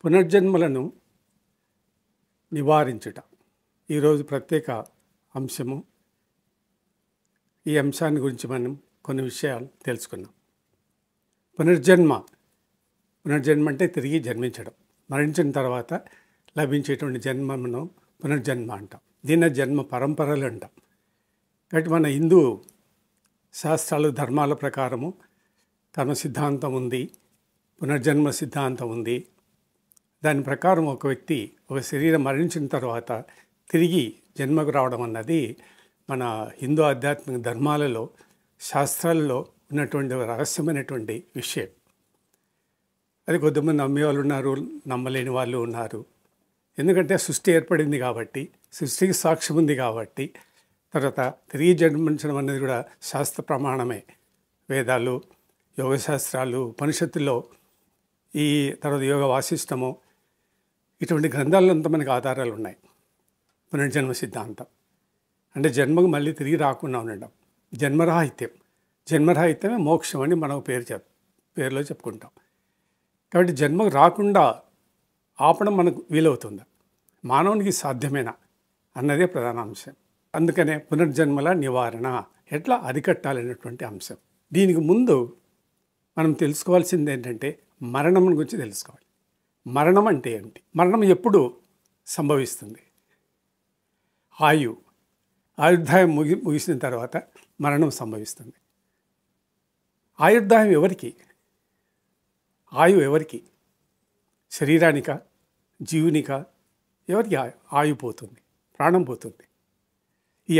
పునర్జన్మలను నివారించుట ఈరోజు ప్రత్యేక అంశము. ఈ అంశాన్ని గురించి మనం కొన్ని విషయాలు తెలుసుకున్నాం. పునర్జన్మ అంటే తిరిగి జన్మించడం, మరణించిన తర్వాత లభించేటువంటి జన్మను పునర్జన్మ అంటాం. దీన్ని జన్మ పరంపరలు అంటాం. కాబట్టి మన హిందూ శాస్త్రాలు ధర్మాల ప్రకారము కర్మ సిద్ధాంతం ఉంది, పునర్జన్మ సిద్ధాంతం ఉంది. దాని ప్రకారం ఒక వ్యక్తి ఒక శరీరం మరణించిన తర్వాత తిరిగి జన్మకు రావడం అన్నది మన హిందూ ఆధ్యాత్మిక ధర్మాలలో శాస్త్రాలలో ఉన్నటువంటి రహస్యమైనటువంటి విషయం. అది కొద్దిమంది నమ్మేవాళ్ళు ఉన్నారు, నమ్మలేని వాళ్ళు ఉన్నారు. ఎందుకంటే సృష్టి ఏర్పడింది కాబట్టి, సృష్టికి సాక్ష్యం ఉంది కాబట్టి, తర్వాత తిరిగి జన్మించడం అనేది కూడా శాస్త్ర ప్రమాణమే. వేదాలు, యోగశాస్త్రాలు, ఉపనిషత్తుల్లో ఈ తర్వాత యోగ వాసిష్టము, ఇటువంటి గ్రంథాల్లో మనకు ఆధారాలు ఉన్నాయి. పునర్జన్మ సిద్ధాంతం అంటే జన్మకు మళ్ళీ తిరిగి రాకుండా ఉండడం, జన్మరాహిత్యమే మోక్షం అని మనం పేరులో చెప్పుకుంటాం. కాబట్టి జన్మకు రాకుండా ఆపడం మనకు వీలవుతుందా, మానవునికి సాధ్యమేనా అన్నదే ప్రధాన అంశం. అందుకనే పునర్జన్మల నివారణ ఎట్లా అరికట్టాలనేటువంటి అంశం. దీనికి ముందు మనం తెలుసుకోవాల్సింది ఏంటంటే మరణం గురించి తెలుసుకోవాలి. మరణం అంటే ఏమిటి? మరణం ఎప్పుడు సంభవిస్తుంది? ఆయుర్దాయం ముగిసిన తర్వాత మరణం సంభవిస్తుంది. ఆయుర్దాయం ఎవరికి? ఎవరికి? శరీరానిక, జీవునిక? ఎవరికి ఆయు పోతుంది? ప్రాణం పోతుంది. ఈ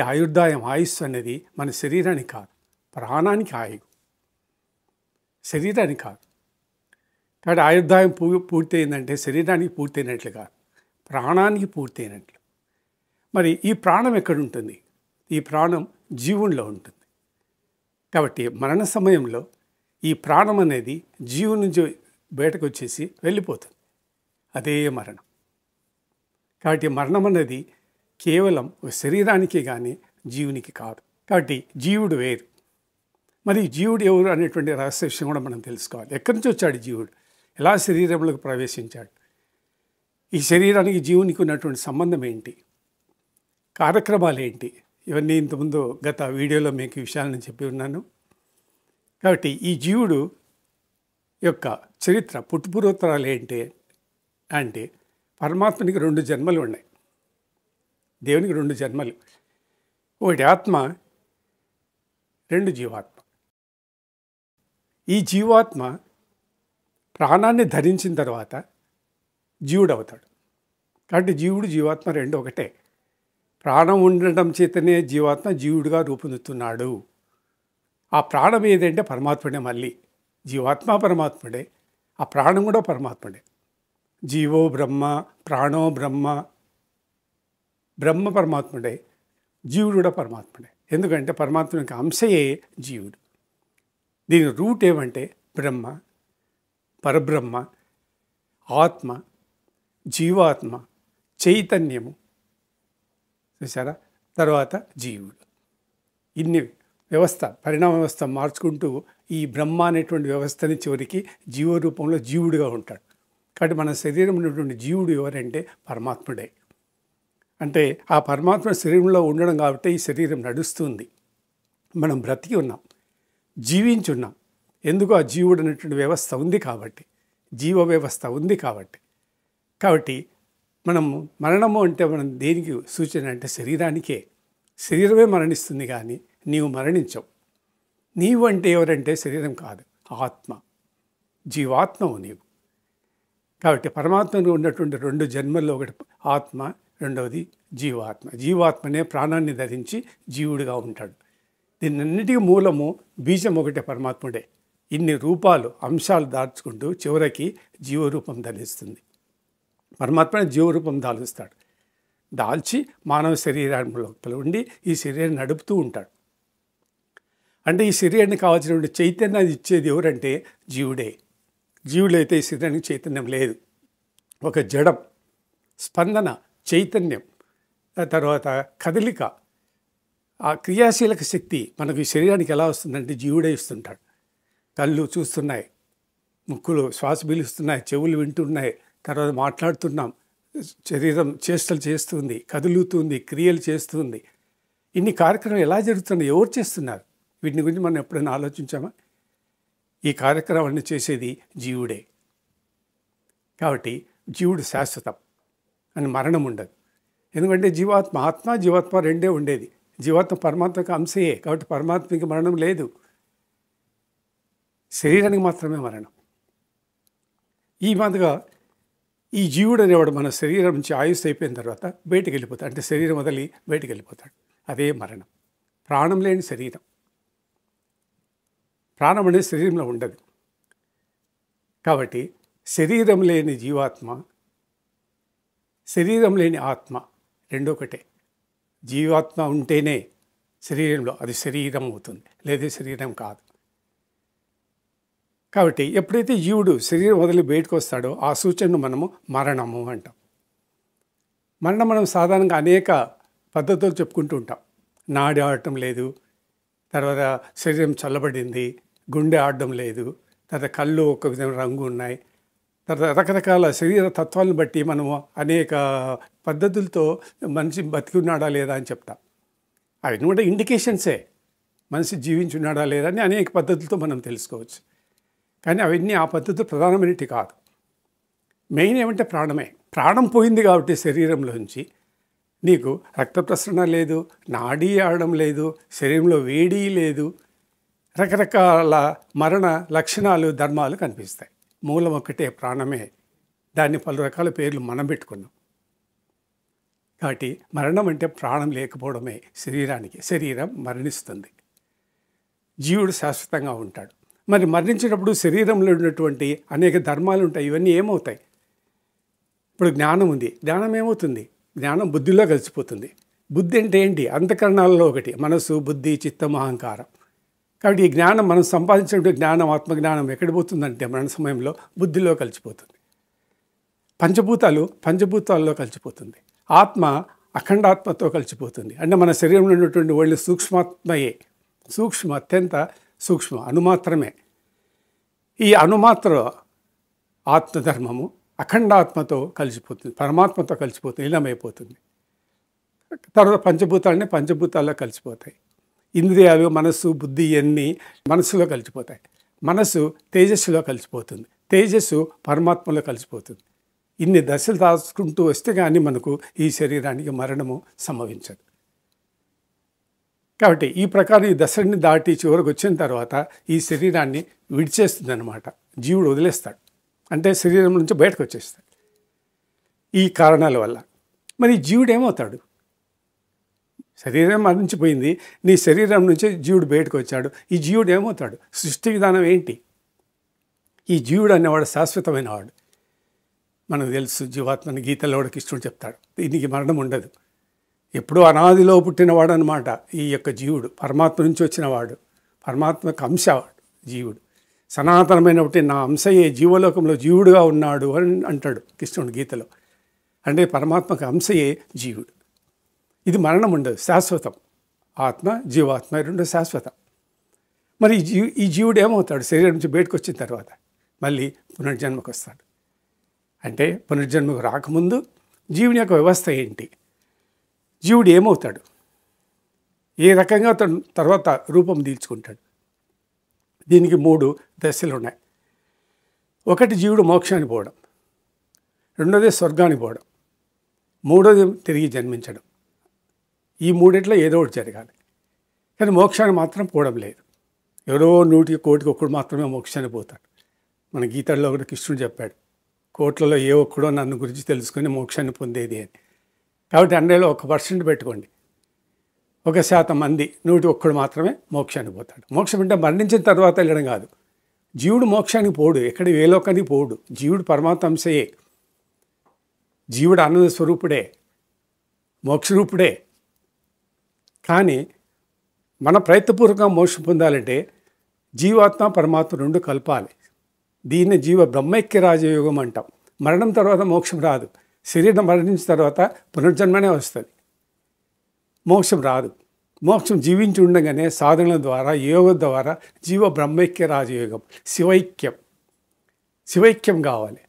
ఆయుస్సు అనేది మన శరీరానికి కాదు, ప్రాణానికి ఆయువు, శరీరానికి కాదు. కాబట్టి ఆయుర్దాయం పూర్తయిందంటే శరీరానికి పూర్తయినట్లు కాదు, ప్రాణానికి పూర్తయినట్లు. మరి ఈ ప్రాణం ఎక్కడుంటుంది? ఈ ప్రాణం జీవునిలో ఉంటుంది. కాబట్టి మరణ సమయంలో ఈ ప్రాణం అనేది జీవు నుంచి బయటకు వచ్చేసి వెళ్ళిపోతుంది. అదే మరణం. కాబట్టి మరణం అనేది కేవలం శరీరానికి కానీ జీవునికి కాదు. కాబట్టి జీవుడు వేరు. మరి జీవుడు ఎవరు అనేటువంటి రహస్య విషయం కూడా మనం తెలుసుకోవాలి. ఎక్కడి నుంచి వచ్చాడు జీవుడు? ఎలా శరీరంలోకి ప్రవేశించాడు? ఈ శరీరానికి జీవునికి ఉన్నటువంటి సంబంధం ఏంటి? కార్యక్రమాలు ఏంటి? ఇవన్నీ ఇంతకుముందు గత వీడియోలో మీకు ఈ విషయాలను చెప్పి ఉన్నాను. కాబట్టి ఈ జీవుడు యొక్క చరిత్ర, పుట్టుపూర్వోత్తరాలు ఏంటి అంటే, పరమాత్మనికి 2 జన్మలు ఉన్నాయి. దేవునికి 2 జన్మలు. ఒకటి ఆత్మ, 2 జీవాత్మ. ఈ జీవాత్మ ప్రాణాన్ని ధరించిన తర్వాత జీవుడు అవుతాడు. కాబట్టి జీవుడు జీవాత్మ 2 ఒకటే. ప్రాణం ఉండటం చేతనే జీవాత్మ జీవుడిగా రూపొందుతున్నాడు. ఆ ప్రాణం ఏదంటే పరమాత్ముడే. మళ్ళీ జీవాత్మ పరమాత్ముడే, ఆ ప్రాణం కూడా పరమాత్ముడే. జీవో బ్రహ్మ, ప్రాణో బ్రహ్మ. బ్రహ్మ పరమాత్ముడే, జీవుడు కూడా పరమాత్ముడే. ఎందుకంటే పరమాత్మ యొక్క అంశయే జీవుడు. దీని రూట్ ఏమంటే బ్రహ్మ, పరబ్రహ్మ, ఆత్మ, జీవాత్మ, చైతన్యము. చూసారా? తర్వాత జీవుడు. ఇన్ని వ్యవస్థ, పరిణామ వ్యవస్థ మార్చుకుంటూ ఈ బ్రహ్మ అనేటువంటి వ్యవస్థని చివరికి జీవరూపంలో జీవుడిగా ఉంటాడు. కాబట్టి మన శరీరంలో ఉన్నటువంటి జీవుడు ఎవరంటే పరమాత్ముడే. అంటే ఆ పరమాత్మ శరీరంలో ఉండడం కాబట్టి ఈ శరీరం నడుస్తుంది. మనం బ్రతికి ఉన్నాం, జీవించున్నాం. ఎందుకు? ఆ జీవుడు అనేటువంటి వ్యవస్థ ఉంది కాబట్టి, జీవ వ్యవస్థ ఉంది కాబట్టి. కాబట్టి మనం మరణము అంటే మనం దేనికి సూచన అంటే శరీరానికే. శరీరమే మరణిస్తుంది కానీ నీవు మరణించవు. నీవు అంటే ఎవరంటే శరీరం కాదు, ఆత్మ, జీవాత్మవు నీవు. కాబట్టి పరమాత్మలో ఉన్నటువంటి 2 జన్మల్లో ఒకటి ఆత్మ, రెండవది జీవాత్మ. జీవాత్మనే ప్రాణాన్ని ధరించి జీవుడిగా ఉంటాడు. దీనన్నిటికీ మూలము బీజం ఒకటే, పరమాత్ముడే. ఇన్ని రూపాలు, అంశాలు దాల్చుకుంటూ చివరికి జీవరూపం ధరిస్తుంది. పరమాత్మనే జీవరూపం దాలుస్తాడు. దాల్చి మానవ శరీరంలో ఉండి ఈ శరీరాన్ని నడుపుతూ ఉంటాడు. అంటే ఈ శరీరానికి కావాల్సినటువంటి చైతన్యాన్ని ఇచ్చేది ఎవరంటే జీవుడే. జీవుడైతే ఈ శరీరానికి చైతన్యం లేదు. ఒక జడం, స్పందన, చైతన్యం, తర్వాత కదలిక, ఆ క్రియాశీలక శక్తి మనకు ఈ శరీరానికి ఎలా వస్తుందంటే జీవుడే ఇస్తుంటాడు. కళ్ళు చూస్తున్నాయి, ముక్కులు శ్వాస పీలుస్తున్నాయి, చెవులు వింటున్నాయి, తర్వాత మాట్లాడుతున్నాం, శరీరం చేష్టలు చేస్తుంది, కదులుతుంది, క్రియలు చేస్తుంది. ఇన్ని కార్యక్రమాలు ఎలా జరుగుతున్నాయి, ఎవరు చేస్తున్నారు? వీటిని గురించి మనం ఎప్పుడైనా ఆలోచించామా? ఈ కార్యక్రమాన్ని చేసేది జీవుడే. కాబట్టి జీవుడు శాశ్వతం అని మరణం ఉండదు. ఎందుకంటే ఆత్మ జీవాత్మ రెండే ఉండేది. జీవాత్మ పరమాత్మకు అంశయే, కాబట్టి పరమాత్మకి మరణం లేదు. శరీరానికి మాత్రమే మరణం. ఈ మాదిరిగా ఈ జీవుడు అనేవాడు మన శరీరం నుంచి ఆయుస్సు అయిపోయిన తర్వాత బయటికి వెళ్ళిపోతాడు. అంటే శరీరం వదిలి బయటికి వెళ్ళిపోతాడు. అదే మరణం. ప్రాణం లేని శరీరం. ప్రాణం అనేది శరీరంలో ఉండదు. కాబట్టి శరీరం లేని జీవాత్మ, శరీరం లేని ఆత్మ రెండో ఒకటే. జీవాత్మ ఉంటేనే శరీరంలో అది శరీరం అవుతుంది, లేదా శరీరం కాదు. కాబట్టి ఎప్పుడైతే జీవుడు శరీరం వదిలి బయటకు వస్తాడో ఆ సూచనను మనము మరణము అంటాం. మరణం మనం సాధారణంగా అనేక పద్ధతులు చెప్పుకుంటూ ఉంటాం. నాడి ఆడటం లేదు, తర్వాత శరీరం చల్లబడింది, గుండె ఆడడం లేదు, తర్వాత కళ్ళు ఒక విధమైన రంగు ఉన్నాయి, తర్వాత రకరకాల శరీర తత్వాలను బట్టి మనము అనేక పద్ధతులతో మనిషి బతికున్నాడా లేదా అని చెప్తాం. అవి కూడా ఇండికేషన్సే, మనిషి జీవించున్నాడా లేదా అని అనేక పద్ధతులతో మనం తెలుసుకోవచ్చు. కానీ అవన్నీ ఆ పద్ధతులు ప్రధానమైనవి కాదు. మెయిన్ ఏమంటే ప్రాణమే. ప్రాణం పోయింది కాబట్టి శరీరంలోంచి నీకు రక్త ప్రసరణ లేదు, నాడీ ఆడడం లేదు, శరీరంలో వేడి లేదు, రకరకాల మరణ లక్షణాలు ధర్మాలు కనిపిస్తాయి. మూలం ఒక్కటే, ప్రాణమే. దాన్ని పలు రకాల పేర్లు మనం పెట్టుకున్నాం. కాబట్టి మరణం అంటే ప్రాణం లేకపోవడమే శరీరానికి. శరీరం మరణిస్తుంది, జీవుడు శాశ్వతంగా ఉంటాడు. మరి మరణించేటప్పుడు శరీరంలో ఉన్నటువంటి అనేక ధర్మాలు ఉంటాయి. ఇవన్నీ ఏమవుతాయి? ఇప్పుడు జ్ఞానం ఉంది, జ్ఞానం ఏమవుతుంది? జ్ఞానం బుద్ధిలో కలిసిపోతుంది. బుద్ధి అంటే ఏంటి? అంతఃకరణాలలో ఒకటి, మనసు, బుద్ధి, చిత్తం, అహంకారం. కాబట్టి ఈ జ్ఞానం మనం సంపాదించినటువంటి జ్ఞానం, ఆత్మజ్ఞానం ఎక్కడ పోతుందంటే మరణ సమయంలో బుద్ధిలో కలిసిపోతుంది. పంచభూతాల్లో కలిసిపోతుంది. ఆత్మ అఖండాత్మతో కలిసిపోతుంది. అంటే మన శరీరంలో ఉన్నటువంటి వాళ్ళు సూక్ష్మాత్మయే. అత్యంత సూక్ష్మ అణుమాత్రమే. ఈ అణుమాత్ర ఆత్మధర్మము అఖండాత్మతో కలిసిపోతుంది, పరమాత్మతో కలిసిపోతుంది, లీనమైపోతుంది. తర్వాత పంచభూతాల్లో కలిసిపోతాయి. ఇంద్రియాలు, మనస్సు, బుద్ధి ఇవన్నీ మనస్సులో కలిసిపోతాయి. మనస్సు తేజస్సులో కలిసిపోతుంది, తేజస్సు పరమాత్మలో కలిసిపోతుంది. ఇన్ని దశలు దాచుకుంటూ వస్తే కానీ మనకు ఈ శరీరానికి మరణము సంభవించదు. కాబట్టి ఈ ప్రకారం ఈ దశని దాటి చివరికి వచ్చిన తర్వాత ఈ శరీరాన్ని విడిచేస్తుంది అన్నమాట. జీవుడు వదిలేస్తాడు, అంటే శరీరం నుంచి బయటకు వచ్చేస్తాడు ఈ కారణాల వల్ల. మరి జీవుడు ఏమవుతాడు? శరీరం మరణించిపోయింది, నీ శరీరం నుంచి జీవుడు బయటకు వచ్చాడు. ఈ జీవుడు ఏమవుతాడు? సృష్టి విధానం ఏంటి? ఈ జీవుడు అనేవాడు శాశ్వతమైన వాడు. మనకు తెలుసు, జీవాత్మని గీతలో కూడా కృష్ణుడు చెప్తాడు, దీనికి మరణం ఉండదు. ఎప్పుడూ అనాదిలో పుట్టినవాడు అనమాట ఈ యొక్క జీవుడు. పరమాత్మ నుంచి వచ్చినవాడు, పరమాత్మకు అంశవాడు జీవుడు. సనాతనమైనటువంటి నా అంశయే జీవలోకంలో జీవుడుగా ఉన్నాడు అని అంటాడు కృష్ణుడు గీతలో. అంటే పరమాత్మకు అంశయే జీవుడు. ఇది మరణం ఉండదు, శాశ్వతం. ఆత్మ, జీవాత్మ రెండు శాశ్వతం. మరి ఈ జీవుడు ఏమవుతాడు? శరీరం నుంచి బయటకు వచ్చిన తర్వాత మళ్ళీ పునర్జన్మకు వస్తాడు. అంటే పునర్జన్మకు రాకముందు జీవుని యొక్క వ్యవస్థ ఏంటి? జీవుడు ఏమవుతాడు? ఏ రకంగా తర్వాత రూపం దీల్చుకుంటాడు? దీనికి 3 దశలు ఉన్నాయి. ఒకటి జీవుడు మోక్షానికి పోవడం, రెండోది స్వర్గానికి పోవడం, మూడోది తిరిగి జన్మించడం. ఈ మూడిట్లో ఏదో ఒకటి జరగాలి. కానీ మోక్షానికి మాత్రం పోవడం లేదు. ఎవరో 100 కోటికి ఒక్కడు మాత్రమే మోక్షానికి పోతాడు. మన గీతల్లో కూడా కృష్ణుడు చెప్పాడు, కోట్లలో ఏ ఒక్కడో నన్ను గురించి తెలుసుకొని మోక్షాన్ని పొందేది అని. కాబట్టి 100లో 1% పెట్టుకోండి, 1% మంది 101 మాత్రమే మోక్షానికి పోతాడు. మోక్షం అంటే మరణించిన తర్వాత వెళ్ళడం కాదు. జీవుడు మోక్షానికి పోడు, ఎక్కడ ఏ లోకానికి పోడు. జీవుడు పరమాత్మ అంశయే, జీవుడు ఆనంద స్వరూపుడే, మోక్షరూపుడే. కానీ మన ప్రయత్నపూర్వకంగా మోక్షం పొందాలంటే జీవాత్మ పరమాత్మ రెండు కలపాలి. దీన్ని జీవ బ్రహ్మైక్య రాజయోగం అంటాం. మరణం తర్వాత మోక్షం రాదు. శరీరం మరణించిన తర్వాత పునర్జన్మనే వస్తుంది, మోక్షం రాదు. మోక్షం జీవించి ఉండగానే సాధనల ద్వారా, యోగం ద్వారా జీవ బ్రహ్మైక్య రాజయోగం, శివైక్యం కావాలి.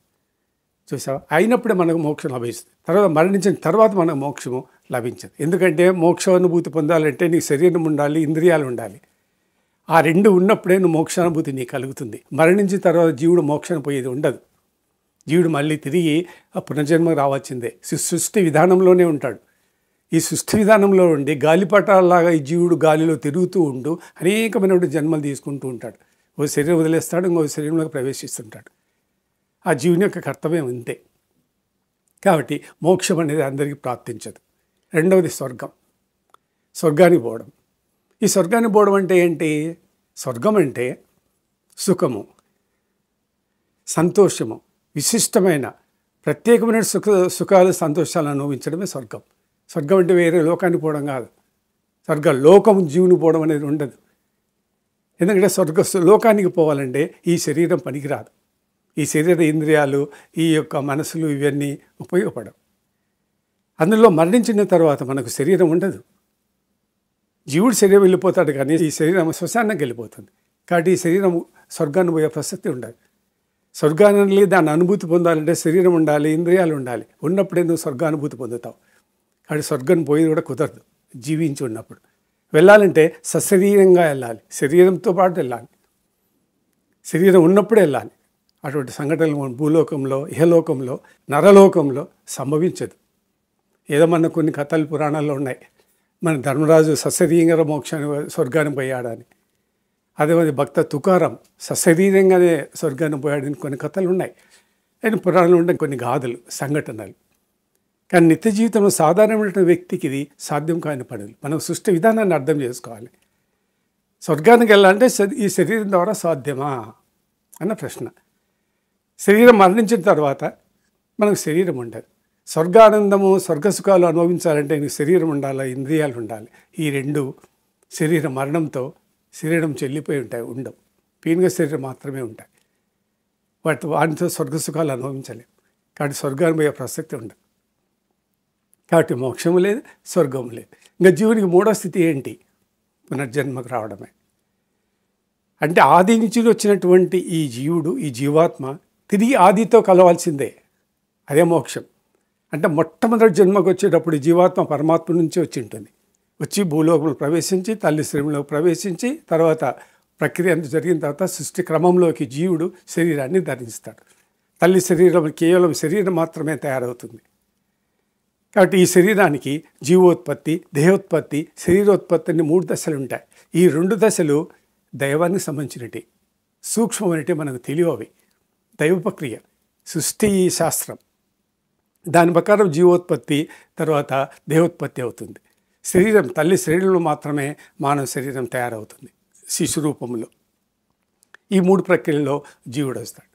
చూసావా? అయినప్పుడే మనకు మోక్షం లభిస్తుంది. తర్వాత మరణించిన తర్వాత మనకు మోక్షము లభించదు. ఎందుకంటే మోక్షానుభూతి పొందాలంటే నీకు శరీరం ఉండాలి, ఇంద్రియాలు ఉండాలి. ఆ రెండు ఉన్నప్పుడే నువ్వు మోక్షానుభూతి నీకు కలుగుతుంది. మరణించిన తర్వాత జీవుడు మోక్షాన్ని పోయేది ఉండదు. జీవుడు మళ్ళీ తిరిగి ఆ పునర్జన్మ రావాల్సిందే. సృష్టి విధానంలోనే ఉంటాడు. ఈ సృష్టి విధానంలో ఉండి గాలిపటాలలాగా ఈ జీవుడు గాలిలో తిరుగుతూ ఉంటూ అనేకమైనటువంటి జన్మలు తీసుకుంటూ ఉంటాడు. ఓ శరీరం వదిలేస్తాడు, ఇంకో శరీరంలోకి ప్రవేశిస్తుంటాడు. ఆ జీవుని యొక్క కర్తవ్యం అంతే. కాబట్టి మోక్షం అనేది అందరికీ ప్రాప్తించదు. రెండవది స్వర్గం. స్వర్గానికి పోవడం. ఈ స్వర్గానికి పోవడం అంటే ఏంటి? స్వర్గం అంటే సుఖము, సంతోషము, విశిష్టమైన ప్రత్యేకమైన సుఖాలు సంతోషాలు అనుభవించడమే స్వర్గం. స్వర్గం అంటే వేరే లోకానికి పోవడం కాదు. లోకం జీవుని పోవడం అనేది ఉండదు. ఎందుకంటే లోకానికి పోవాలంటే ఈ శరీరం పనికిరాదు. ఈ శరీర ఇంద్రియాలు, ఈ యొక్క మనసులు ఇవన్నీ ఉపయోగపడవు. అందులో మరణించిన తర్వాత మనకు శరీరం ఉండదు. జీవుడు శరీరం వెళ్ళిపోతాడు, కానీ ఈ శరీరం శ్మశానానికి వెళ్ళిపోతుంది. కాబట్టి ఈ శరీరం స్వర్గాన్ని పోయే ప్రసక్తి ఉండదు. స్వర్గాన్ని దాన్ని అనుభూతి పొందాలంటే శరీరం ఉండాలి, ఇంద్రియాలు ఉండాలి. ఉన్నప్పుడే నువ్వు స్వర్గానుభూతి పొందుతావు. కాబట్టి స్వర్గం పోయేది కూడా కుదరదు జీవించి ఉన్నప్పుడు. వెళ్ళాలంటే సశరీరంగా వెళ్ళాలి, శరీరంతో పాటు వెళ్ళాలి. శరీరం ఉన్నప్పుడే వెళ్ళాలి. అటువంటి సంఘటనలు భూలోకంలో, ఇహలోకంలో, నరలోకంలో సంభవించదు. ఏదో మన కొన్ని కథలు పురాణాల్లో ఉన్నాయి. మన ధర్మరాజు సశరీరంగా మోక్షాన్ని స్వర్గానికి పోయాడని. అదే భక్త తుకారం సశరీరంగానే స్వర్గానికి పోయాడని కొన్ని కథలు ఉన్నాయి. అయిన పురాణాలు ఉండే కొన్ని గాథలు, సంఘటనలు. కానీ నిత్య జీవితంలో సాధారణమైన వ్యక్తికి ఇది సాధ్యం కాని పనులు. మనం సృష్టి విధానాన్ని అర్థం చేసుకోవాలి. స్వర్గానికి వెళ్ళాలంటే ఈ శరీరం ద్వారా సాధ్యమా అన్న ప్రశ్న. శరీరం మరణించిన తర్వాత మనకు శరీరం ఉండదు. స్వర్గానందము, స్వర్గసుఖాలు అనుభవించాలంటే నీకు శరీరం ఉండాలి, ఇంద్రియాలు ఉండాలి. ఈ రెండు శరీర మరణంతో శరీరం చెల్లిపోయి ఉంటాయి, ఉండవు. పీనుగ శరీరం మాత్రమే ఉంటాయి. వాటితో స్వర్గసుఖాలు అనుభవించలేము. కాబట్టి స్వర్గాన్ని పోయే ప్రసక్తి ఉండదు. కాబట్టి మోక్షము లేదు, స్వర్గము లేదు. ఇంకా జీవునికి మూడో స్థితి ఏంటి? పునర్జన్మకు రావడమే. అంటే ఆది నుంచి వచ్చినటువంటి ఈ జీవుడు, ఈ జీవాత్మ తిరిగి ఆదితో కలవాల్సిందే. అదే మోక్షం. అంటే మొట్టమొదటి జన్మకు వచ్చేటప్పుడు జీవాత్మ పరమాత్మ నుంచి వచ్చి ఉంటుంది. వచ్చి భూలోకంలో ప్రవేశించి, తల్లి శరీరంలోకి ప్రవేశించి, తర్వాత ప్రక్రియ అంతా జరిగిన తర్వాత సృష్టి క్రమంలోకి జీవుడు శరీరాన్ని ధరిస్తాడు. తల్లి శరీరం కేవలం శరీరం మాత్రమే తయారవుతుంది. కాబట్టి ఈ శరీరానికి జీవోత్పత్తి, దేహోత్పత్తి, శరీరోత్పత్తి అని 3 దశలు ఉంటాయి. ఈ 2 దశలు దైవానికి సంబంధించినవి, సూక్ష్మమైనవి, మనకు తెలియవి. దైవ ప్రక్రియ, సృష్టి శాస్త్రం. దాని ప్రకారం జీవోత్పత్తి తర్వాత దేహోత్పత్తి అవుతుంది. శరీరం, తల్లి శరీరంలో మాత్రమే మానవ శరీరం తయారవుతుంది శిశు రూపంలో. ఈ 3 ప్రక్రియల్లో జీవుడు వస్తాడు.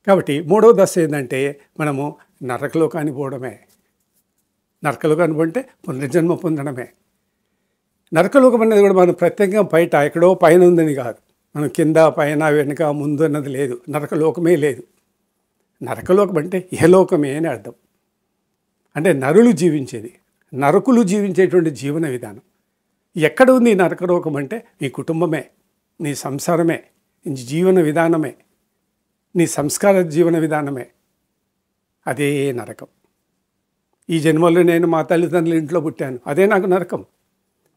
కాబట్టి 3వ దశ ఏంటంటే మనము నరకలోకానికి పోవడమే. నరకలోకానికి అంటే పునర్జన్మ పొందడమే. నరకలోకం అనేది కూడా మనం ప్రత్యేకంగా బయట ఎక్కడో పైన ఉందని కాదు. మనం కింద, పైన, వెనుక, ముందు అన్నది లేదు. నరకలోకమే లేదు. నరకలోకం అంటే ఇహలోకమే అని అర్థం. అంటే నరులు జీవించేది, నరకులు జీవించేటువంటి జీవన విధానం. ఎక్కడ ఉంది ఈ నరకలోకం అంటే నీ కుటుంబమే, నీ సంసారమే, నీ జీవన విధానమే, నీ సంస్కార జీవన విధానమే. అదే నరకం. ఈ జన్మలో నేను మా తల్లిదండ్రుల ఇంట్లో పుట్టాను, అదే నాకు నరకం.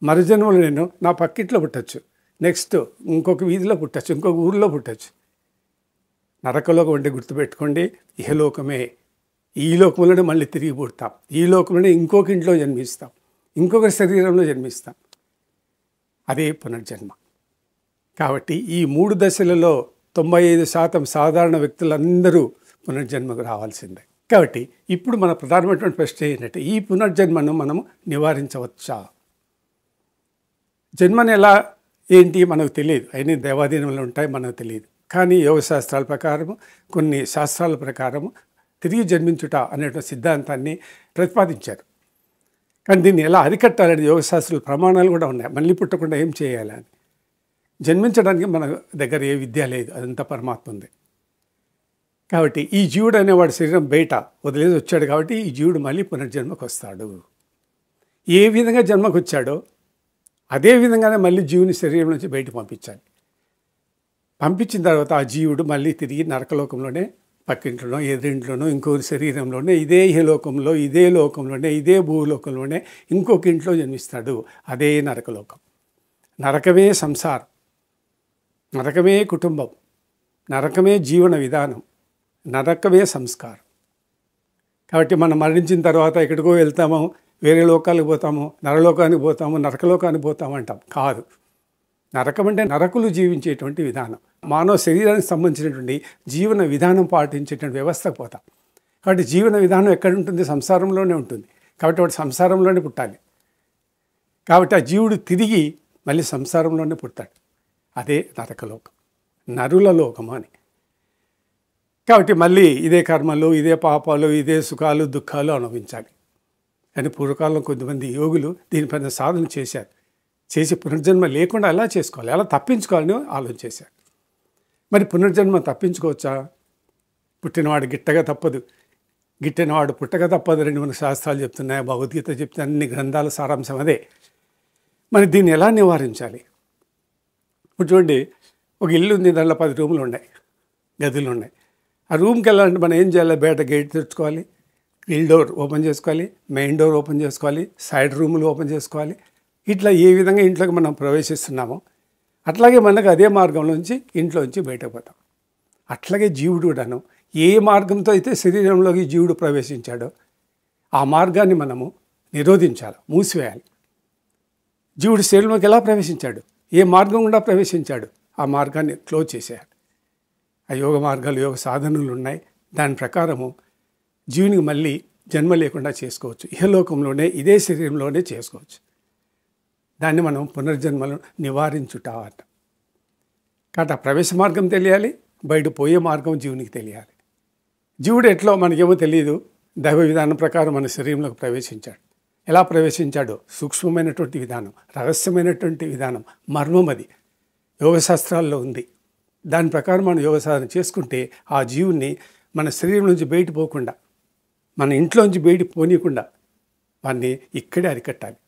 మరు జన్మలో నేను నా పక్కింట్లో పుట్టచ్చు, నెక్స్ట్ ఇంకొక వీధిలో పుట్టచ్చు, ఇంకొక ఊరిలో పుట్టచ్చు. నరకలోకం అంటే గుర్తుపెట్టుకోండి, ఇహలోకమే. ఈ లోకంలోనే మళ్ళీ తిరిగి పుడతాం, ఈ లోకంలోనే ఇంకొక ఇంట్లో జన్మిస్తాం, ఇంకొక శరీరంలో జన్మిస్తాం. అదే పునర్జన్మ. కాబట్టి ఈ 3 దశలలో 95% సాధారణ వ్యక్తులందరూ పునర్జన్మకు రావాల్సిందే. కాబట్టి ఇప్పుడు మన ప్రధానమైనటువంటి ప్రశ్న ఏంటంటే, ఈ పునర్జన్మను మనము నివారించవచ్చా? జన్మను ఎలా ఏంటి మనకు తెలియదు, అయినా దేవాధీనంలో ఉంటాయి, మనకు తెలియదు. కానీ యోగ శాస్త్రాల ప్రకారము, కొన్ని శాస్త్రాల ప్రకారము తిరిగి జన్మించుట అనేటువంటి సిద్ధాంతాన్ని ప్రతిపాదించారు. కానీ దీన్ని ఎలా అరికట్టాలని యోగ శాస్త్రాల ప్రమాణాలు కూడా ఉన్నాయి. మళ్ళీ పుట్టకుండా ఏం చేయాలని. జన్మించడానికి మన దగ్గర ఏ విద్య లేదు, అదంతా పరమాత్మ ఉంది. కాబట్టి ఈ జీవుడు అనేవాడు శరీరం బయట వదిలేసి వచ్చాడు. కాబట్టి ఈ జీవుడు మళ్ళీ పునర్జన్మకు వస్తాడు. ఏ విధంగా జన్మకు వచ్చాడో అదే విధంగానే మళ్ళీ జీవుని శరీరం నుంచి బయట పంపించాలి. పంపించిన తర్వాత ఆ జీవుడు మళ్ళీ తిరిగి నరకలోకంలోనే పక్కింట్లోనో ఎదురింట్లోనో ఇంకొక శరీరంలోనే ఇదే లోకంలో ఇదే లోకంలోనే ఇదే భూలోకంలోనే ఇంకొక ఇంట్లో జన్మిస్తాడు. అదే నరకలోకం. నరకమే సంసారం, నరకమే కుటుంబం, నరకమే జీవన విధానం, నరకమే సంస్కారం. కాబట్టి మనం మరణించిన తర్వాత ఎక్కడికో వెళ్తామో, వేరే లోకాలకు పోతాము, నరలోకానికి పోతాము, నరకలోకానికి పోతాము అంటాం. కాదు. నరకం అంటే నరకులు జీవించేటువంటి విధానం, మానవ శరీరానికి సంబంధించినటువంటి జీవన విధానం పాటించేటువంటి వ్యవస్థకు పోతాం. కాబట్టి జీవన విధానం ఎక్కడ ఉంటుంది? సంసారంలోనే ఉంటుంది. కాబట్టి వాడు సంసారంలోనే పుట్టాలి. కాబట్టి ఆ జీవుడు తిరిగి మళ్ళీ సంసారంలోనే పుడతాడు. అదే నరకలోకం, నరుల లోకము అని. కాబట్టి మళ్ళీ ఇదే కర్మలు, ఇదే పాపాలు, ఇదే సుఖాలు దుఃఖాలు అనుభవించాలి. కానీ పూర్వకాలంలో కొంతమంది యోగులు దీనిపైన సాధన చేశారు. చేసి పునర్జన్మ లేకుండా ఎలా చేసుకోవాలి, ఎలా తప్పించుకోవాలని ఆలోచన చేశారు. మరి పునర్జన్మ తప్పించుకోవచ్చా? పుట్టినవాడు గిట్టగా తప్పదు, గిట్టినవాడు పుట్టగా తప్పదు అని మన శాస్త్రాలు చెప్తున్నాయి, భగవద్గీత చెప్తున్న అన్ని గ్రంథాల సారాంశం అదే. మరి దీన్ని ఎలా నివారించాలి? ఇప్పుడు చూడండి, ఒక ఇల్లు ఉంది, దాంట్లో 10 రూములు ఉన్నాయి, గదులు ఉన్నాయి. ఆ రూమ్కి వెళ్ళాలంటే మనం ఏం చేయాలి? బయట గేట్ తెచ్చుకోవాలి, గ్రిల్ డోర్ ఓపెన్ చేసుకోవాలి, మెయిన్ డోర్ ఓపెన్ చేసుకోవాలి, సైడ్ రూములు ఓపెన్ చేసుకోవాలి. ఇట్లా ఏ విధంగా ఇంట్లోకి మనం ప్రవేశిస్తున్నామో అట్లాగే మనకు అదే మార్గంలోంచి ఇంట్లోంచి బయటకు పోతాం. అట్లాగే జీవుడు కూడాను ఏ మార్గంతో అయితే శరీరంలోకి జీవుడు ప్రవేశించాడో ఆ మార్గాన్ని మనము నిరోధించాలి, మూసివేయాలి. జీవుడు శరీరంలోకి ఎలా ప్రవేశించాడు, ఏ మార్గం గుండా ప్రవేశించాడు, ఆ మార్గాన్ని క్లోజ్ చేసేయాలి. ఆ యోగ మార్గాలు, యోగ సాధనలు ఉన్నాయి. దాని ప్రకారము జీవునికి మళ్ళీ జన్మ లేకుండా చేసుకోవచ్చు. ఇహలోకంలోనే ఇదే శరీరంలోనే చేసుకోవచ్చు. దాన్ని మనం పునర్జన్మలను నివారించుట అంట. కాబట్టి ఆ ప్రవేశ మార్గం తెలియాలి, బయట పోయే మార్గం జీవునికి తెలియాలి. జీవుడు ఎట్లో మనకేమో తెలియదు. దైవ విధానం ప్రకారం మన శరీరంలోకి ప్రవేశించాడు. ఎలా ప్రవేశించాడో సూక్ష్మమైనటువంటి విధానం, రహస్యమైనటువంటి విధానం, మర్మం అది యోగశాస్త్రాల్లో ఉంది. దాని ప్రకారం మనం యోగ సాధన చేసుకుంటే ఆ జీవుని మన శరీరం నుంచి బయట పోకుండా, మన ఇంట్లోంచి బయట పోనీయకుండా వాడిని ఇక్కడే అరికట్టాలి.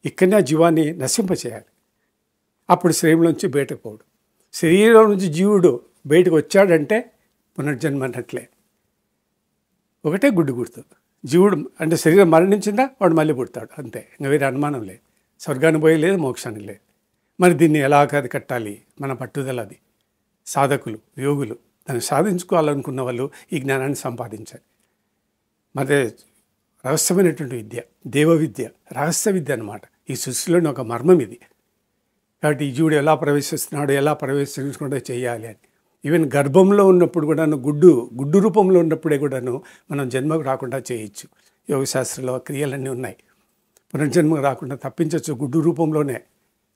ఇక్కడనే ఆ జీవాన్ని నశింపచేయాలి. అప్పుడు శరీరంలోంచి బయటకు పోడు. శరీరం నుంచి జీవుడు బయటకు వచ్చాడంటే పునర్జన్మ అన్నట్లే. ఒకటే గుడ్డు గుర్తు. జీవుడు అంటే శరీరం మరణించిందా వాడు మళ్ళీ పుడతాడు, అంతే. ఇంకా వేరే అనుమానం లేదు. స్వర్గానికి పోయే లేదు, మోక్షానికి లేదు. మరి దీన్ని ఎలా అరికట్టాలి? మన పట్టుదల అది. సాధకులు, యోగులు దాన్ని సాధించుకోవాలనుకున్న వాళ్ళు ఈ జ్ఞానాన్ని సంపాదించాలి. మరి రహస్యమైనటువంటి విద్య, దేవ విద్య, రహస్య విద్య అన్నమాట. ఈ సృష్టిలోని ఒక మర్మం ఇది. కాబట్టి ఈ జీవుడు ఎలా ప్రవేశిస్తున్నాడో, ఎలా ప్రవేశించకుండా చేయాలి అని. ఈవెన్ గర్భంలో ఉన్నప్పుడు కూడాను, గుడ్డు రూపంలో ఉన్నప్పుడే కూడాను మనం జన్మకు రాకుండా చేయొచ్చు. యోగశాస్త్రంలో క్రియలన్నీ ఉన్నాయి. పునర్జన్మకు రాకుండా తప్పించవచ్చు గుడ్డు రూపంలోనే.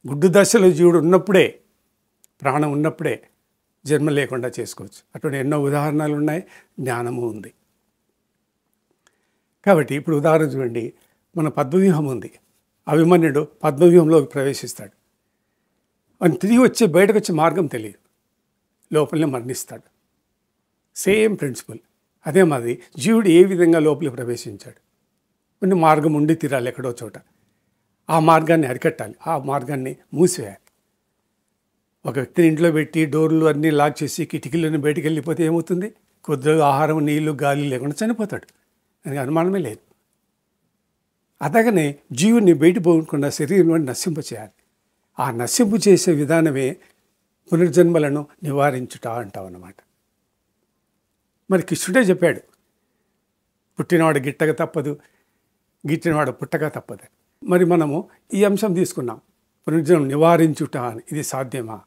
గుడ్డు దశలో జీవుడు ఉన్నప్పుడే, ప్రాణం ఉన్నప్పుడే జన్మ లేకుండా చేసుకోవచ్చు. అటువంటి ఎన్నో ఉదాహరణలు ఉన్నాయి, జ్ఞానము ఉంది. కాబట్టి ఇప్పుడు ఉదాహరణ చూడండి, మన పద్మవ్యూహం ఉంది. అభిమన్యుడు పద్మవ్యూహంలోకి ప్రవేశిస్తాడు. అని తిరిగి వచ్చి బయటకు వచ్చే మార్గం తెలియదు, లోపలనే మరణిస్తాడు. Same principle. అదే మాది జీవుడు ఏ విధంగా లోపలికి ప్రవేశించాడు. కొన్ని మార్గం ఉండి తీరాలి ఎక్కడో చోట. ఆ మార్గాన్ని అరికట్టాలి, ఆ మార్గాన్ని మూసివేయాలి. ఒక వ్యక్తిని ఇంట్లో పెట్టి డోర్లు అన్నీ లాక్ చేసి కిటికీలను బయటికి వెళ్ళిపోతే ఏమవుతుంది? కొద్దిగా ఆహారం, నీళ్లు, గాలి లేకుండా చనిపోతాడు. దానికి అనుమానమే లేదు. అలాగనే జీవుని బయట పోకుండా శరీరంలో నశింపచేయాలి. ఆ నశింపు చేసే విధానమే పునర్జన్మలను నివారించుట అంటాం అన్నమాట. మరి కృష్ణుడే చెప్పాడు, పుట్టినవాడు గిట్టక తప్పదు, గిట్టినవాడు పుట్టక తప్పదు. మరి మనము ఈ అంశం తీసుకున్నాం, పునర్జన్మ నివారించుట అని. ఇది సాధ్యమా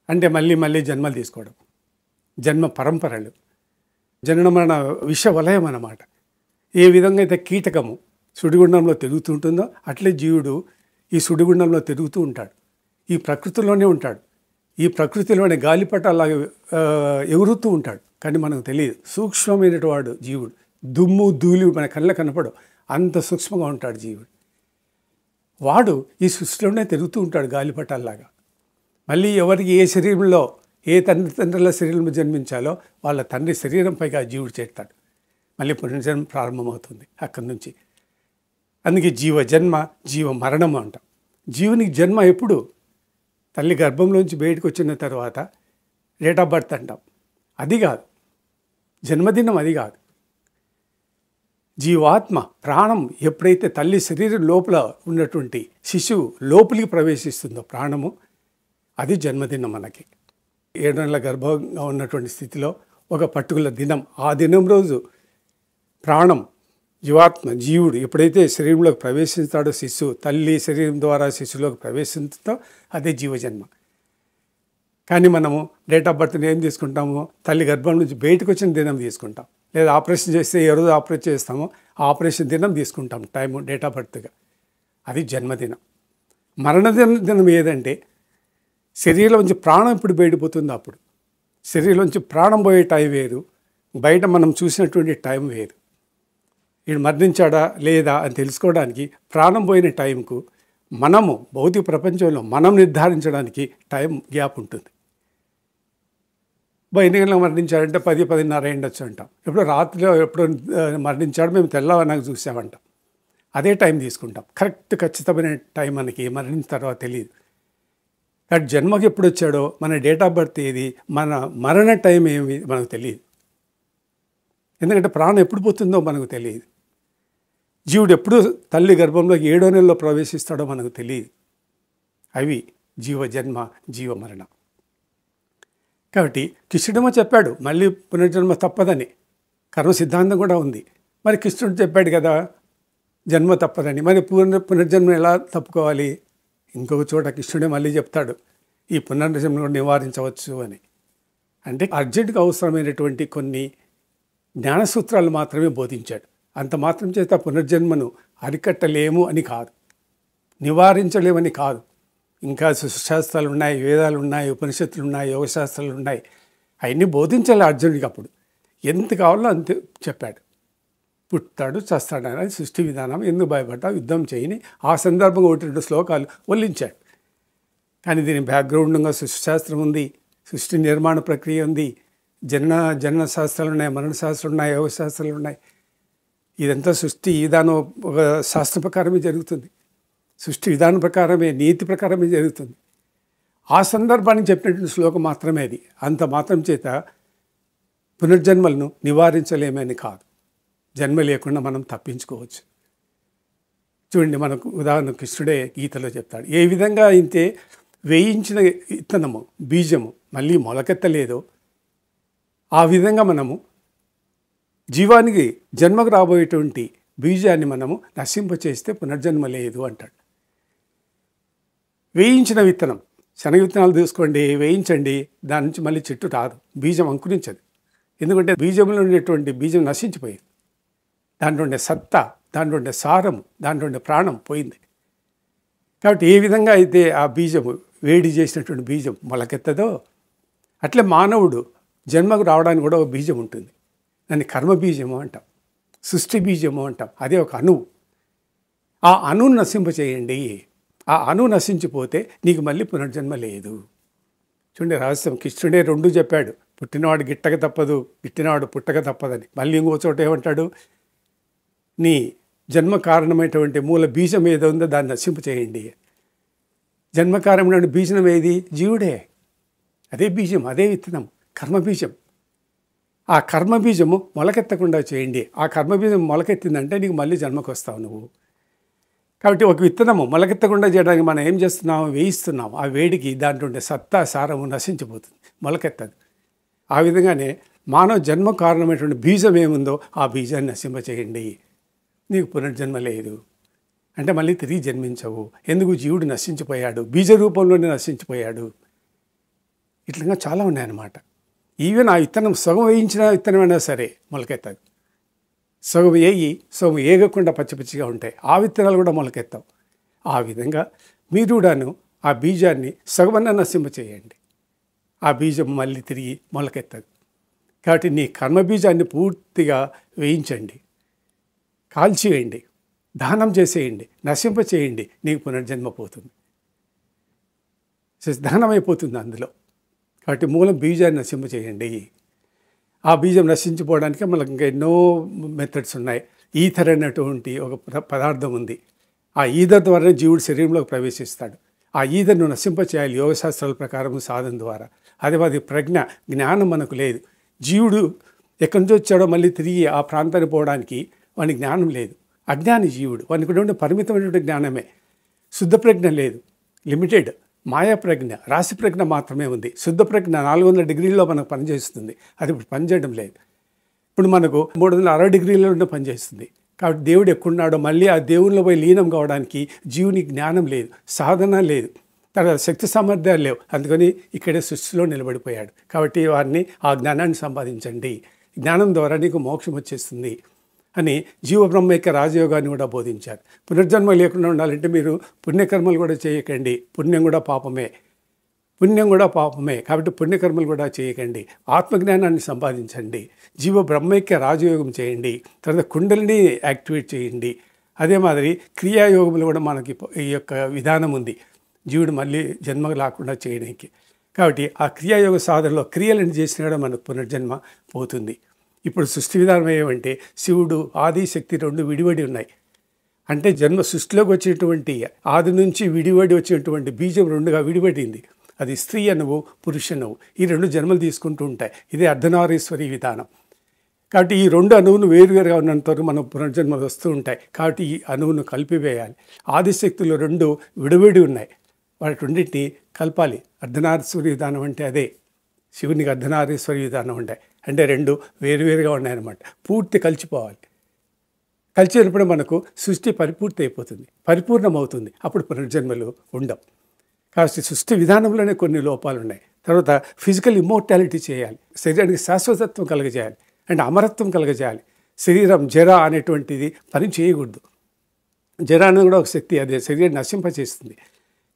అంటే మళ్ళీ మళ్ళీ జన్మలు తీసుకోవడం, జన్మ పరంపరలు, జనన మరణ విష వలయం అన్నమాట. ఏ విధంగా అయితే కీటకము సుడిగుండంలో తిరుగుతూ ఉంటుందో అట్లే జీవుడు ఈ సుడిగుండంలో తిరుగుతూ ఉంటాడు. ఈ ప్రకృతిలోనే ఉంటాడు. ఈ ప్రకృతిలోనే గాలిపటాలాగా ఎగురుతూ ఉంటాడు. కానీ మనకు తెలియదు, సూక్ష్మమైనటువంటి వాడు జీవుడు. దుమ్ము ధూళి మన కళ్ళ కనపడవు, అంత సూక్ష్మంగా ఉంటాడు జీవుడు. వాడు ఈ సృష్టిలోనే తిరుగుతూ ఉంటాడు గాలిపటాల్లాగా. మళ్ళీ ఎవరికి ఏ శరీరంలో, ఏ తండ్రుల శరీరంలో జన్మించాలో వాళ్ళ తండ్రి శరీరంపైగా జీవుడు చేస్తాడు. మళ్ళీ పునర్జన్మ ప్రారంభమవుతుంది అక్కడి నుంచి. అందుకే జీవ జన్మ, జీవ మరణం అంటాం. జీవునికి జన్మ ఎప్పుడు? తల్లి గర్భంలోంచి బయటకు వచ్చిన తర్వాత డేట్ ఆఫ్ బర్త్ అంటాం. అది కాదు, జన్మదినం అది కాదు. జీవాత్మ ప్రాణం ఎప్పుడైతే తల్లి శరీరం లోపల ఉన్నటువంటి శిశువు లోపలికి ప్రవేశిస్తుందో ప్రాణము, అది జన్మదినం మనకి. 7 నెలల గర్భంగా ఉన్నటువంటి స్థితిలో ఒక పర్టికులర్ దినం, ఆ దినం రోజు ప్రాణం జీవాత్మ జీవుడు ఎప్పుడైతే శరీరంలోకి ప్రవేశిస్తాడో శిశువు, తల్లి శరీరం ద్వారా శిశువులోకి ప్రవేశిస్తుందో అదే జీవజన్మ. కానీ మనము డేట్ ఆఫ్ బర్త్ని ఏం తీసుకుంటాము? తల్లి గర్భం నుంచి బయటకు వచ్చిన దినం తీసుకుంటాం, లేదా ఆపరేషన్ చేస్తే ఏ రోజు ఆపరేట్ చేస్తామో ఆ ఆపరేషన్ దినం తీసుకుంటాం టైము డేట్ ఆఫ్ బర్త్గా. అది జన్మదినం. దినం ఏదంటే శరీరంలోంచి ప్రాణం ఇప్పుడు బయటపోతుందో అప్పుడు. శరీరంలోంచి ప్రాణం పోయే టైం వేరు, బయట మనం చూసినటువంటి టైం వేరు. వీడు మరణించాడా లేదా అని తెలుసుకోవడానికి ప్రాణం పోయిన టైంకు మనము భౌతిక ప్రపంచంలో మనం నిర్ధారించడానికి టైం గ్యాప్ ఉంటుంది. ఎన్ని గంటలకు మరణించాడంటే 10, 10:30 అయ్యుండొచ్చు అంటాం. ఎప్పుడో రాత్రిలో ఎప్పుడో మరణించాడు, మేము తెల్లవారునాక చూసామంటాం. అదే టైం తీసుకుంటాం. ఖచ్చితమైన టైం మనకి మరణించిన తర్వాత తెలియదు. కాబట్టి జన్మకి ఎప్పుడు వచ్చాడో, మన డేట్ ఆఫ్ బర్త్ ఏది, మన మరణ టైం ఏమి మనకు తెలియదు. ఎందుకంటే ప్రాణం ఎప్పుడు పోతుందో మనకు తెలియదు. జీవుడు ఎప్పుడు తల్లి గర్భంలో 7వ నెలలో ప్రవేశిస్తాడో మనకు తెలియదు. అవి జీవజన్మ జీవమరణ. కాబట్టి కృష్ణుడేమో చెప్పాడు మళ్ళీ పునర్జన్మ తప్పదని, కర్మ సిద్ధాంతం కూడా ఉంది. మరి కృష్ణుడు చెప్పాడు కదా జన్మ తప్పదని, మరి పునర్జన్మ ఎలా తప్పుకోవాలి? ఇంకొక చోట కృష్ణుడే మళ్ళీ చెప్తాడు ఈ పునర్జన్మను నివారించవచ్చు అని. అంటే అర్జెంటుగా అవసరమైనటువంటి కొన్ని జ్ఞానసూత్రాలు మాత్రమే బోధించాడు. అంత మాత్రం చేత పునర్జన్మను అరికట్టలేము అని కాదు, నివారించలేమని కాదు. ఇంకా శాస్త్రాలు ఉన్నాయి, వేదాలు ఉన్నాయి, ఉపనిషత్తులు ఉన్నాయి, యోగశాస్త్రాలు ఉన్నాయి. అవన్నీ బోధించాలి అర్జునుడికి. అప్పుడు ఎంత కావాలో అంతే చెప్పాడు. పుట్టాడు చస్తాడు అనేది సృష్టి విధానం, ఎందుకు భయపడ్డా యుద్ధం చేయని ఆ సందర్భంగా 1-2 శ్లోకాలు వల్లించాడు. కానీ దీని బ్యాక్గ్రౌండ్గా సృష్టి శాస్త్రం ఉంది, సృష్టి నిర్మాణ ప్రక్రియ ఉంది, జనన శాస్త్రాలు ఉన్నాయి, మరణ శాస్త్రాలు ఉన్నాయి, యోగ శాస్త్రాలు ఉన్నాయి. ఇదంతా సృష్టి విధానం ఒక శాస్త్ర ప్రకారమే జరుగుతుంది. సృష్టి విధానం ప్రకారమే, నీతి ప్రకారమే జరుగుతుంది. ఆ సందర్భానికి చెప్పినటువంటి శ్లోకం మాత్రమే అది. అంత మాత్రం చేత పునర్జన్మలను నివారించలేమని కాదు, జన్మ లేకుండా మనం తప్పించుకోవచ్చు. చూడండి, మనకు ఉదాహరణ కృష్ణుడే గీతలో చెప్తాడు. ఏ విధంగా అయితే వేయించిన విత్తనము బీజము మళ్ళీ మొలకెత్తలేదో ఆ విధంగా మనము జీవానికి జన్మకు రాబోయేటువంటి బీజాన్ని మనము నశింపచేస్తే పునర్జన్మ లేదు అంటాడు. వేయించిన విత్తనం, శనగ విత్తనాలు తీసుకోండి, వేయించండి, దాని నుంచి మళ్ళీ చెట్టు రాదు, బీజం అంకురించదు. ఎందుకంటే బీజంలో ఉండేటువంటి బీజం నశించిపోయింది. దాంట్లో ఉండే సత్తా, దాంట్లో ఉండే సారము, దాంట్లో ఉండే ప్రాణం పోయింది. కాబట్టి ఏ విధంగా అయితే ఆ బీజము, వేడి చేసినటువంటి బీజం మొలకెత్తదో అట్లే మానవుడు జన్మకు రావడానికి కూడా ఒక బీజం ఉంటుంది. దాన్ని కర్మ బీజము అంటాం, సృష్టి బీజము అంటాం. అదే ఒక అణువు. ఆ అణువును నశింపచేయండి. ఆ అణువు నశించిపోతే నీకు మళ్ళీ పునర్జన్మ లేదు. చూడండి రహస్యం, కృష్ణుడే 2 చెప్పాడు. పుట్టినవాడు గిట్టక తప్పదు, గిట్టినవాడు పుట్టక తప్పదని. మళ్ళీ ఇంకో చోట ఏమంటాడు? నీ జన్మ కారణమైనటువంటి మూల బీజం ఏదో ఉందో దాన్ని నశింపచేయండి. జన్మకారణమైన బీజం ఏది? జీవుడే. అదే బీజం, అదే విత్తనం, కర్మబీజం. ఆ కర్మబీజము మొలకెత్తకుండా చేయండి. ఆ కర్మబీజం మొలకెత్తిందంటే నీకు మళ్ళీ జన్మకు వస్తావు నువ్వు. కాబట్టి ఒక విత్తనము మొలకెత్తకుండా చేయడానికి మనం ఏం చేస్తున్నాము? వేయిస్తున్నాము. ఆ వేడికి దాంట్లో ఉండే సత్తా, సారము నశించిపోతుంది, మొలకెత్తదు. ఆ విధంగానే మానవ జన్మ కారణమైనటువంటి బీజం ఏముందో ఆ బీజాన్ని నశింపచేయండి, నీకు పునర్జన్మ లేదు. అంటే మళ్ళీ తిరిగి జన్మించవు. ఎందుకు? జీవుడు నశించిపోయాడు, బీజ రూపంలోనే నశించిపోయాడు. ఇట్లా చాలా ఉన్నాయన్నమాట. ఈవెన్ ఆ విత్తనం సగం వేయించిన విత్తనమైనా సరే మొలకెత్తదు. సగం వేయి సగం ఏగకుండా పచ్చి పచ్చిగా ఉంటాయి, ఆ విత్తనాలు కూడా మొలకెత్తావు. ఆ విధంగా మీరు కూడాను ఆ బీజాన్ని సగమన్నా నశింపచేయండి, ఆ బీజం మళ్ళీ తిరిగి మొలకెత్తదు. కాబట్టి నీ కర్మబీజాన్ని పూర్తిగా వేయించండి, కాల్చివేయండి, దహనం చేసేయండి, నశింపచేయండి, నీకు పునర్జన్మ పోతుంది, దహనం అయిపోతుంది అందులో. కాబట్టి మూలం బీజాన్ని నశింపచేయండి. ఆ బీజం నశించిపోవడానికి మనకు ఇంకా ఎన్నో మెథడ్స్ ఉన్నాయి. ఈథర్ అనేటువంటి ఒక పదార్థం ఉంది. ఆ ఈథర్ ద్వారా జీవుడు శరీరంలోకి ప్రవేశిస్తాడు. ఆ ఈథర్ను నశింపచేయాలి యోగశాస్త్రాల ప్రకారం, సాధన ద్వారా. అదే ప్రజ్ఞ, జ్ఞానం మనకు లేదు. జీవుడు ఎక్కడి నుంచి వచ్చాడో మళ్ళీ తిరిగి ఆ ప్రాంతానికి పోవడానికి వానికి జ్ఞానం లేదు. అజ్ఞాని జీవుడు. వానికి ఉండే పరిమితమైనటువంటి జ్ఞానమే. శుద్ధ ప్రజ్ఞ లేదు, లిమిటెడ్. మాయా ప్రజ్ఞ, రాశి ప్రజ్ఞ మాత్రమే ఉంది. శుద్ధ ప్రజ్ఞ 400 డిగ్రీల్లో మనకు పనిచేస్తుంది. అది ఇప్పుడు పనిచేయడం లేదు. ఇప్పుడు మనకు 360 డిగ్రీలలో పనిచేస్తుంది. కాబట్టి దేవుడు ఎక్కడున్నాడో మళ్ళీ ఆ దేవుళ్ళలో పోయి లీనం కావడానికి జీవునికి జ్ఞానం లేదు, సాధన లేదు, తర్వాత శక్తి సామర్థ్యాలు లేవు. అందుకని ఇక్కడే సృష్టిలో నిలబడిపోయాడు. కాబట్టి వారిని ఆ జ్ఞానాన్ని సంపాదించండి, జ్ఞానం ద్వారా నీకు మోక్షం వచ్చేస్తుంది అని జీవ బ్రహ్మైక్య రాజయోగాన్ని కూడా బోధించారు. పునర్జన్మ లేకుండా ఉండాలంటే మీరు పుణ్యకర్మలు కూడా చేయకండి. పుణ్యం కూడా పాపమే. కాబట్టి పుణ్యకర్మలు కూడా చేయకండి. ఆత్మజ్ఞానాన్ని సంపాదించండి. జీవ బ్రహ్మైక్య రాజయోగం చేయండి. తర్వాత కుండలిని యాక్టివేట్ చేయండి. అదే మాదిరి క్రియాయోగములు కూడా మనకి ఈ యొక్క విధానం ఉంది, జీవుడు మళ్ళీ జన్మ లేకుండా చేయడానికి. కాబట్టి ఆ క్రియాయోగ సాధనలో క్రియలను చేసినా కూడా మనకు పునర్జన్మ పోతుంది. ఇప్పుడు సృష్టి విధానం ఏమంటే శివుడు ఆది శక్తి రెండు విడివడి ఉన్నాయి. అంటే జన్మ సృష్టిలోకి వచ్చేటువంటి ఆది నుంచి విడివడి వచ్చేటువంటి బీజం రెండుగా విడిపడింది. అది స్త్రీ అనువు, పురుషనువు. ఈ రెండు జన్మలు తీసుకుంటూ ఉంటాయి. ఇదే అర్ధనారీశ్వరి విధానం. కాబట్టి ఈ రెండు అణువును వేరువేరుగా ఉన్నంత వరకు మనం పునర్జన్మలు వస్తూ ఉంటాయి. కాబట్టి ఈ అణువును కలిపివేయాలి. ఆదిశక్తులు రెండు విడివిడి ఉన్నాయి, వాటి రెండింటిని కలపాలి. అర్ధనారీశ్వరి విధానం అంటే అదే. శివునికి అర్ధనారీశ్వరి విధానం అంటే రెండు వేరువేరుగా ఉన్నాయన్నమాట. పూర్తి కలిసిపోవాలి. కలిసినప్పుడు మనకు సృష్టి పరిపూర్తి అయిపోతుంది, పరిపూర్ణమవుతుంది. అప్పుడు పునర్జన్మలు ఉండవు. కాబట్టి సృష్టి విధానంలోనే కొన్ని లోపాలు ఉన్నాయి. తర్వాత ఫిజికల్ ఇమ్మోర్టాలిటీ చేయాలి, శరీరానికి శాశ్వతత్వం కలగజేయాలి, అంటే అమరత్వం కలగజేయాలి. శరీరం జర అనేటువంటిది పని చేయకూడదు. జర అనేది కూడా ఒక శక్తి, అదే శరీరాన్ని నశింపచేస్తుంది.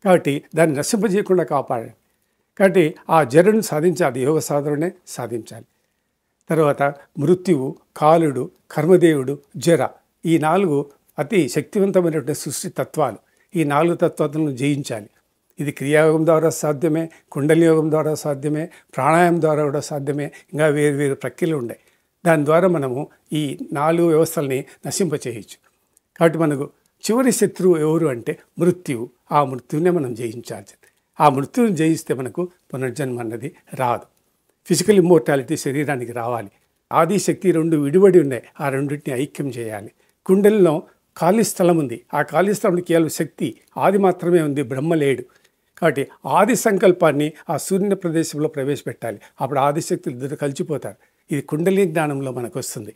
కాబట్టి దాన్ని నశింపజేయకుండా కాపాడాలి. కాబట్టి ఆ జరను సాధించాలి, యోగ సాధననే సాధించాలి. తర్వాత మృత్యువు, కాలుడు, కర్మదేవుడు, జర, ఈ 4 అతి శక్తివంతమైనటువంటి సృష్టి తత్వాలు. ఈ 4 తత్వాలను జయించాలి. ఇది క్రియాయోగం ద్వారా సాధ్యమే, కుండలి యోగం ద్వారా సాధ్యమే, ప్రాణాయామం ద్వారా కూడా సాధ్యమే. ఇంకా వేరు ప్రక్రియలు ఉన్నాయి. దాని ద్వారా మనము ఈ 4 వ్యవస్థల్ని నశింపచేయచ్చు. కాబట్టి మనకు చివరి శత్రువు ఎవరు అంటే మృత్యువు. ఆ మృత్యువునే మనం జయించాలి. ఆ మృత్యువుని జయిస్తే మనకు పునర్జన్మ అన్నది రాదు. ఫిజికల్ ఇమ్మోర్టాలిటీ శరీరానికి రావాలి. ఆది శక్తి రెండు విడివడి ఉన్నాయి, ఆ రెండింటిని ఐక్యం చేయాలి. కుండలిలో ఖాళీ స్థలం ఉంది. ఆ ఖాళీ స్థలంలో కేవలం శక్తి ఆది మాత్రమే ఉంది, బ్రహ్మ లేడు. కాబట్టి ఆది సంకల్పాన్ని ఆ శూన్య ప్రదేశంలో ప్రవేశపెట్టాలి. అప్పుడు ఆదిశక్తులు ఇద్దరు కలిసిపోతారు. ఇది కుండలి జ్ఞానంలో మనకు వస్తుంది.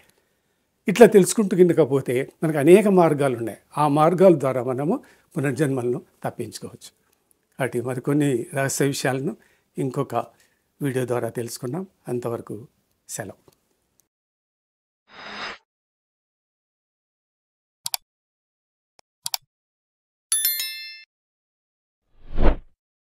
ఇట్లా తెలుసుకుంటూ కిందకపోతే మనకు అనేక మార్గాలు ఉన్నాయి. ఆ మార్గాల ద్వారా మనము పునర్జన్మలను తప్పించుకోవచ్చు. కాబట్టి మరికొన్ని రహస్య విషయాలను ఇంకొక వీడియో ద్వారా తెలుసుకున్నాం. అంతవరకు సెలవు.